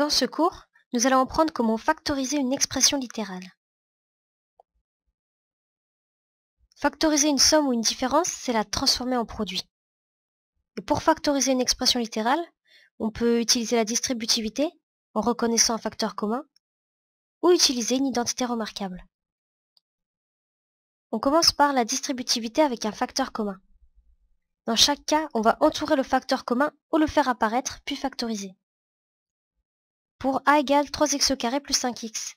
Dans ce cours, nous allons apprendre comment factoriser une expression littérale. Factoriser une somme ou une différence, c'est la transformer en produit. Et pour factoriser une expression littérale, on peut utiliser la distributivité en reconnaissant un facteur commun ou utiliser une identité remarquable. On commence par la distributivité avec un facteur commun. Dans chaque cas, on va entourer le facteur commun ou le faire apparaître, puis factoriser. Pour a égale 3x au carré plus 5x,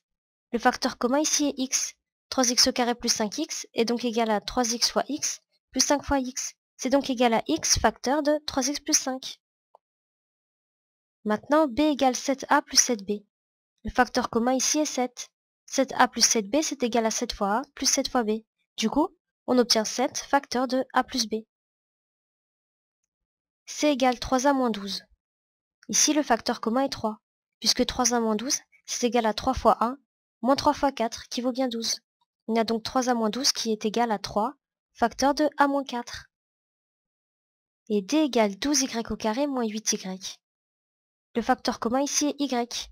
le facteur commun ici est x. 3x au carré plus 5x est donc égal à 3x fois x plus 5 fois x. C'est donc égal à x facteur de 3x plus 5. Maintenant, b égale 7a plus 7b. Le facteur commun ici est 7. 7a plus 7b, c'est égal à 7 fois a plus 7 fois b. Du coup, on obtient 7 facteur de a plus b. c égale 3a moins 12. Ici, le facteur commun est 3, puisque 3a moins 12, c'est égal à 3 fois a moins 3 fois 4, qui vaut bien 12. On a donc 3a moins 12 qui est égal à 3, facteur de a moins 4. Et d égale 12y au carré moins 8y. Le facteur commun ici est y,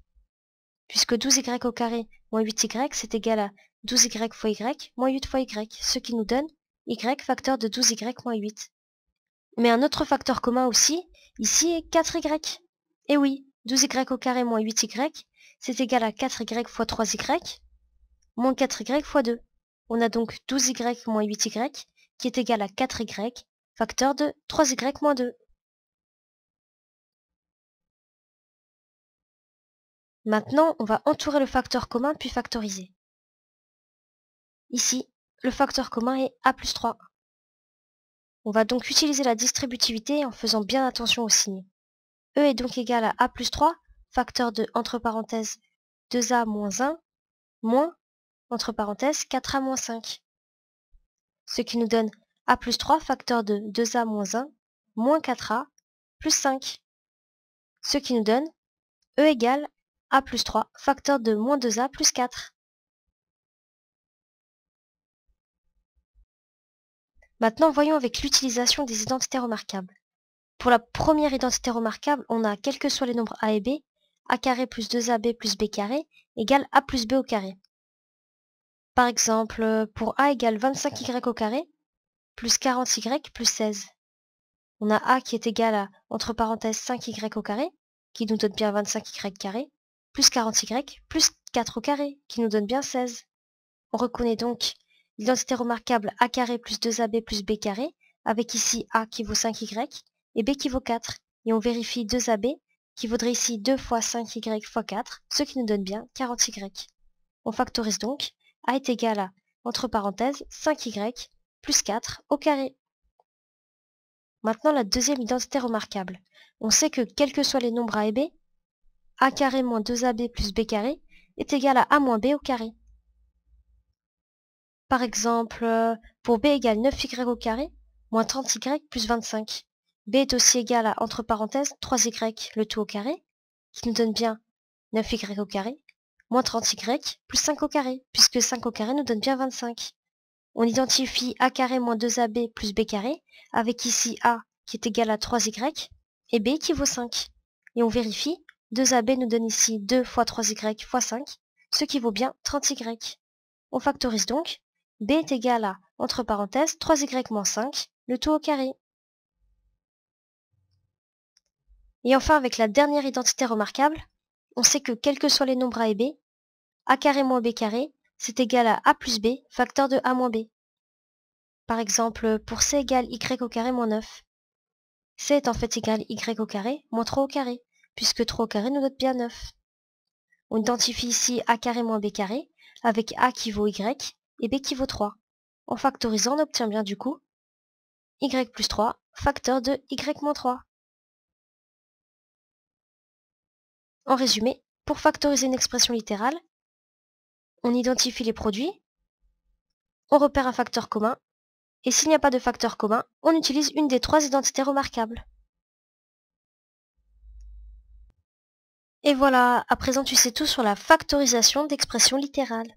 puisque 12y au carré moins 8y, c'est égal à 12y fois y moins 8 fois y, ce qui nous donne y facteur de 12y moins 8. Mais un autre facteur commun aussi, ici, est 4y. Et oui, 12y au carré moins 8y, c'est égal à 4y fois 3y, moins 4y fois 2. On a donc 12y moins 8y, qui est égal à 4y, facteur de 3y moins 2. Maintenant, on va entourer le facteur commun puis factoriser. Ici, le facteur commun est a plus 3. On va donc utiliser la distributivité en faisant bien attention aux signes. E est donc égal à a plus 3, facteur de, entre parenthèses, 2a moins 1, moins, entre parenthèses, 4a moins 5. Ce qui nous donne a plus 3, facteur de 2a moins 1, moins 4a, plus 5. Ce qui nous donne E égale a plus 3, facteur de moins 2a plus 4. Maintenant, voyons avec l'utilisation des identités remarquables. Pour la première identité remarquable, on a, quels que soient les nombres a et b, a carré plus 2ab plus b carré égale a plus b au carré. Par exemple, pour a égale 25y au carré, plus 40y plus 16. On a a qui est égal à, entre parenthèses, 5y au carré, qui nous donne bien 25y carré, plus 40y plus 4 au carré, qui nous donne bien 16. On reconnaît donc l'identité remarquable a carré plus 2ab plus b carré, avec ici a qui vaut 5y et b qui vaut 4. Et on vérifie 2ab qui vaudrait ici 2 fois 5y fois 4, ce qui nous donne bien 40y. On factorise donc, a est égal à, entre parenthèses, 5y plus 4 au carré. Maintenant la deuxième identité remarquable. On sait que quels que soient les nombres a et b, a carré moins 2ab plus b carré est égal à a moins b au carré. Par exemple, pour b égale 9y au carré, moins 30y plus 25. B est aussi égal à, entre parenthèses, 3y, le tout au carré, qui nous donne bien 9y au carré, moins 30y plus 5 au carré, puisque 5 au carré nous donne bien 25. On identifie a carré moins 2ab plus b carré, avec ici a qui est égal à 3y, et b qui vaut 5. Et on vérifie, 2ab nous donne ici 2 fois 3y fois 5, ce qui vaut bien 30y. On factorise donc, b est égal à, entre parenthèses, 3y moins 5, le tout au carré. Et enfin, avec la dernière identité remarquable, on sait que quels que soient les nombres a et b, a carré moins b carré, c'est égal à a plus b, facteur de a moins b. Par exemple, pour c égale y au carré moins 9. C est en fait égal y au carré moins 3 au carré, puisque 3 au carré nous donne bien 9. On identifie ici a carré moins b carré, avec a qui vaut y et b qui vaut 3. En factorisant, on obtient bien du coup y plus 3, facteur de y moins 3. En résumé, pour factoriser une expression littérale, on identifie les produits, on repère un facteur commun, et s'il n'y a pas de facteur commun, on utilise une des 3 identités remarquables. Et voilà, à présent tu sais tout sur la factorisation d'expressions littérales.